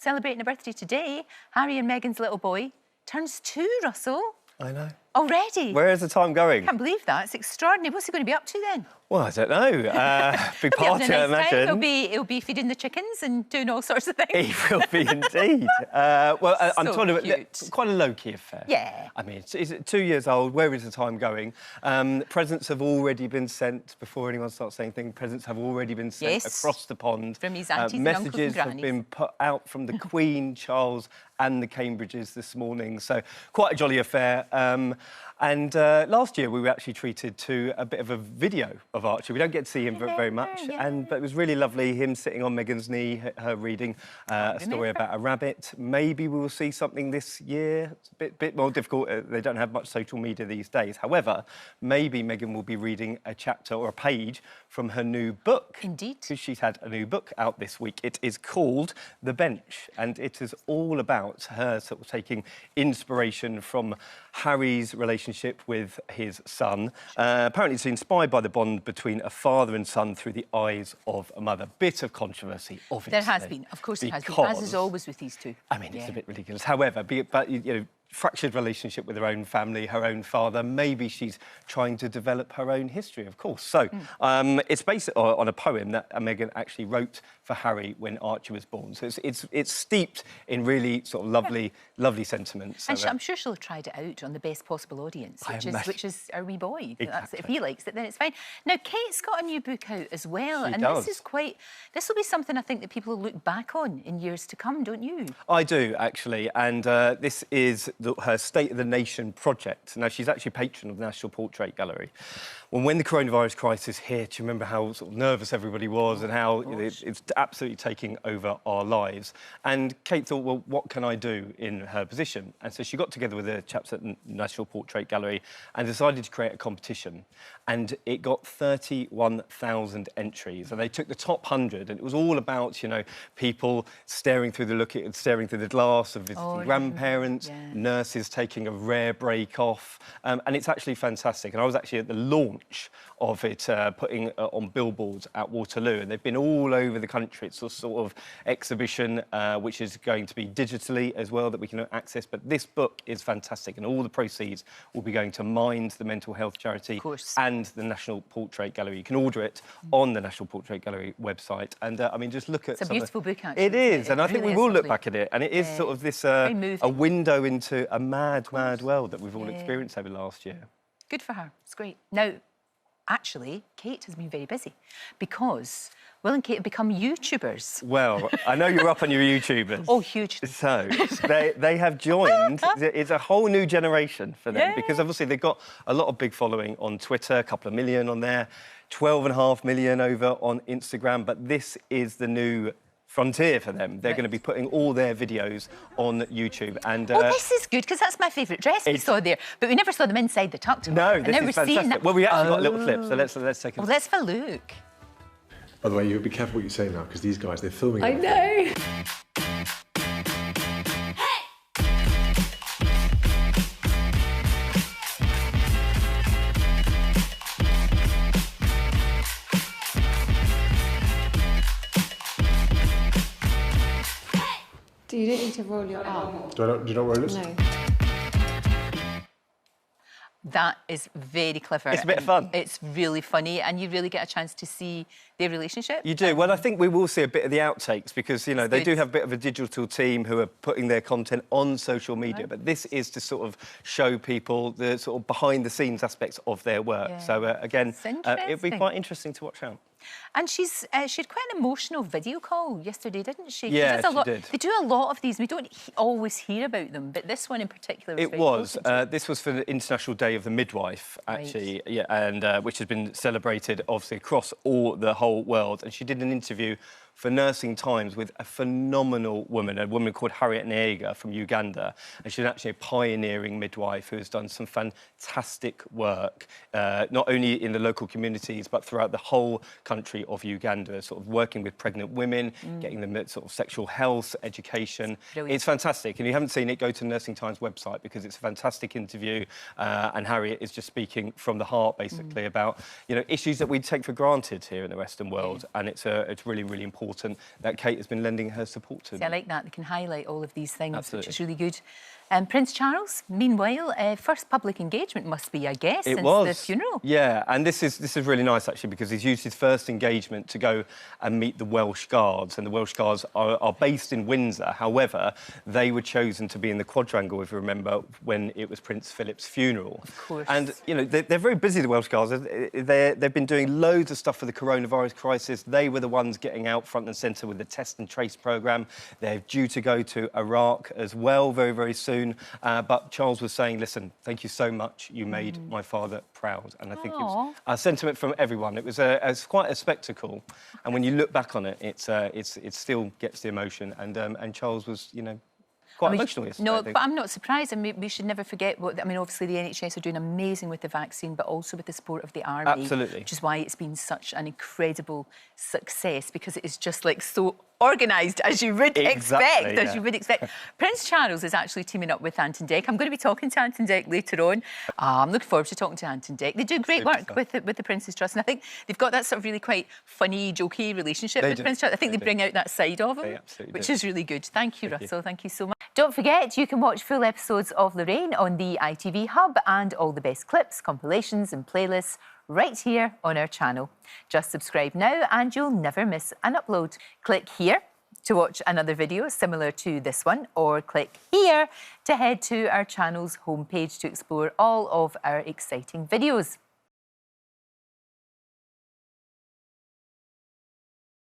celebrating a birthday today. Harry and Meghan's little boy turns 2, Russell. I know. Already? Where is the time going? I can't believe that. It's extraordinary. What's he going to be up to then? Well, I don't know. Big party, I imagine. He'll be feeding the chickens and doing all sorts of things. He will be indeed. I'm So talking about cute. quite a low-key affair. Yeah. I mean, it's 2 years old. Where is the time going? Presents have already been sent. Before anyone starts saying things, presents have already been sent across the pond. From his aunties and uncles and messages have grannies. been put out from the Queen, Charles and the Cambridges this morning. So quite a jolly affair. Last year we were actually treated to a bit of a video of Archie. We don't get to see him very much, but it was really lovely, him sitting on Meghan's knee, her reading a story about a rabbit. Maybe we will see something this year. It's a bit more difficult. They don't have much social media these days. However, maybe Meghan will be reading a chapter or a page from her new book. Indeed. Because she's had a new book out this week. It is called The Bench, and it is all about her sort of taking inspiration from Harry's relationship with his son. Apparently it's inspired by the bond between a father and son through the eyes of a mother. Bit of controversy, obviously. There has been, of course there has been, as is always with these two. I mean, it's a bit ridiculous. However, fractured relationship with her own family, her own father. Maybe she's trying to develop her own history, of course. So it's based on a poem that Meghan actually wrote for Harry when Archie was born. So it's steeped in really sort of lovely sentiments. And I'm sure she'll have tried it out on the best possible audience, which is our wee boy. Exactly. If he likes it, then it's fine. Now, Kate's got a new book out as well. She and does. This will be something I think that people will look back on in years to come, don't you? I do, actually. And this is her State of the Nation project. Now, she's actually a patron of the National Portrait Gallery. Well, when the coronavirus crisis hit, do you remember how sort of nervous everybody was and how it's absolutely taking over our lives? And Kate thought, well, what can I do in her position? And so she got together with the chaps at the National Portrait Gallery and decided to create a competition. And it got 31,000 entries. And they took the top 100, and it was all about, people staring through the glass of visiting grandparents, nurses taking a rare break off. And it's actually fantastic. And I was actually at the launch of it, putting on billboards at Waterloo. And they've been all over the country. It's a sort of exhibition which is going to be digitally as well that we can access. But this book is fantastic. And all the proceeds will be going to Mind, the mental health charity, and the National Portrait Gallery. You can order it on the National Portrait Gallery website. And, I mean, just look at... It's a beautiful book, actually. It is. And I think we will look back at it. And it is sort of this... a window into a mad world that we've all experienced over the last year. Good for her. It's great. Now, actually, Kate has been very busy because Will and Kate have become YouTubers. Well, I know you're up on your YouTubers. Oh, huge. So, they have joined. It's a whole new generation for them because obviously they've got a lot of big following on Twitter, a couple of million on there, 12.5 million over on Instagram, but this is the new frontier for them. They're going to be putting all their videos on YouTube. And this is good because that's my favourite dress we saw there, but we never saw them inside the tuck-top. No, this is fantastic. Well, we actually got a little clip, so let's take a look. Well, let's have a look. By the way, you be careful what you say now because these guys, they're filming. I know. You don't need to roll your arm. Do you know where it is? No. That is very clever. It's a bit of fun. It's really funny, and you really get a chance to see their relationship. You do. Well, I think we will see a bit of the outtakes because, they do have a bit of a digital team who are putting their content on social media, but this is to sort of show people the sort of behind-the-scenes aspects of their work. Yeah. So, again, it'll be quite interesting to watch out. And she had quite an emotional video call yesterday, didn't she? Yeah, she did. They do a lot of these. We don't always hear about them, but this one in particular was It was. This was for the International Day of the Midwife, actually, and which has been celebrated, obviously, across the whole world. And she did an interview for Nursing Times with a phenomenal woman, a woman called Harriet Nega from Uganda. And she's actually a pioneering midwife who has done some fantastic work, not only in the local communities, but throughout the whole country. country of Uganda, sort of working with pregnant women, getting them sort of sexual health, education. It's fantastic. And if you haven't seen it, go to Nursing Times website because it's a fantastic interview. And Harriet is just speaking from the heart, basically, about, you know, issues that we take for granted here in the Western world. And it's really, really important that Kate has been lending her support to. See, I like that. They can highlight all of these things, Absolutely. which is really good. Prince Charles, meanwhile, first public engagement must be, I guess, since the funeral. Yeah, and this is really nice, actually, because he's used his first engagement to go and meet the Welsh Guards, and the Welsh Guards are based in Windsor. However, they were chosen to be in the quadrangle, if you remember, when it was Prince Philip's funeral. Of course. And, you know, they're very busy, the Welsh Guards. They've been doing loads of stuff for the coronavirus crisis. They were the ones getting out front and centre with the test and trace programme. They're due to go to Iraq as well very, very soon. But Charles was saying, listen, thank you so much. You made my father proud. And I think it was a sentiment from everyone. It was quite a spectacle. And when you look back on it, it still gets the emotion. And Charles was, you know, quite emotional yesterday. No, but I'm not surprised. I mean, we should never forget obviously the NHS are doing amazing with the vaccine, but also with the support of the army. Absolutely. Which is why it's been such an incredible success, because it is just like so organised, as you would expect, as you would expect. Prince Charles is actually teaming up with Anton Deck. I'm going to be talking to Anton Deck later on. I'm looking forward to talking to Anton Deck. They do great work with the Prince's Trust, and I think they've got that sort of really quite funny, jokey relationship with Prince Charles. I think they bring out that side of him, which is really good. Thank you, Russell. Thank you so much. Don't forget, you can watch full episodes of Lorraine on the ITV Hub, and all the best clips, compilations and playlists right here on our channel. Just subscribe now and you'll never miss an upload. Click here to watch another video similar to this one, or click here to head to our channel's homepage to explore all of our exciting videos.